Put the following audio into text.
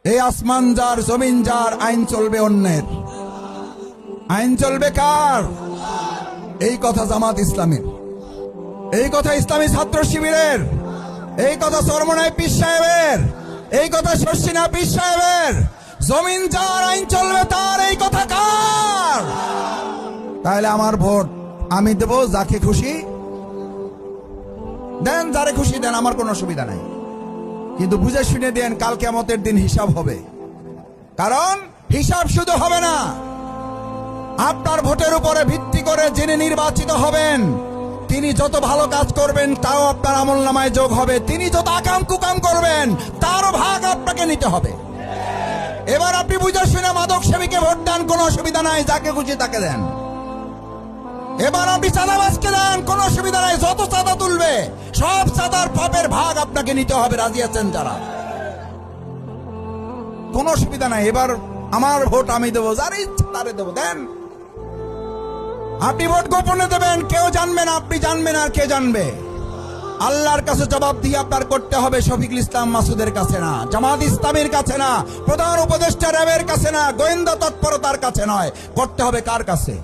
এই আসমান যার, জমিন যার, আইন চলবে অন্যের। আইন চলবে কার? এই কথা জামাত ইসলামের, এই কথা ইসলামী ছাত্র শিবিরের, এই কথা চরমনাই পীর সাহেবের, এই কথা শর্ষিনা পীর সাহেবের। জমিন যার, আইন চলবে তার, এই কথা কার? তাহলে আমার ভোট আমি দেব যাকে খুশি দেন, যারে খুশি দেন, আমার কোনো অসুবিধা নাই। কিন্তু বুঝে শুনে দেন, কাল কিয়ামতের দিন হিসাব হবে। কারণ হিসাব শুধু হবে না, আপনার ভোটের উপরে ভিত্তি করে যিনি নির্বাচিত হবেন তিনি যত ভালো কাজ করবেন তাও আপনার আমলনামায় যোগ হবে। তিনি যত আকাম কুকাম করবেন তারও ভাগ আপনাকে নিতে হবে। এবার আপনি বুঝে শুনে মাদক সেবীকে ভোট দেন, কোনো অসুবিধা নাই, যাকে খুশি তাকে দেন। এবার আপনি চাঁদাবাজকে দেন, কোনো অসুবিধা নাই, যত চাঁদা তুলবে সব চাঁদার পাপের ভাগ আপনাকে নিতে হবে। রাজি আছেন যারা? কোনো অসুবিধা নাই। এবার আমার ভোট আমি দেবো, যার ইচ্ছা তারে দেবো, দেন। আপনি ভোট গোপনে দেবেন, কেউ জানবে না, আপনি জানবেন, আর কে জানবে? আল্লাহর কাছে জবাব দিয়ে আপনার করতে হবে। শফিকুল ইসলাম মাসুদের কাছে না, জামাত ইসলামের কাছে না, প্রধান উপদেষ্টা র্যাবের কাছে না, গোয়েন্দা তৎপরতার কাছে নয়, করতে হবে কার কাছে?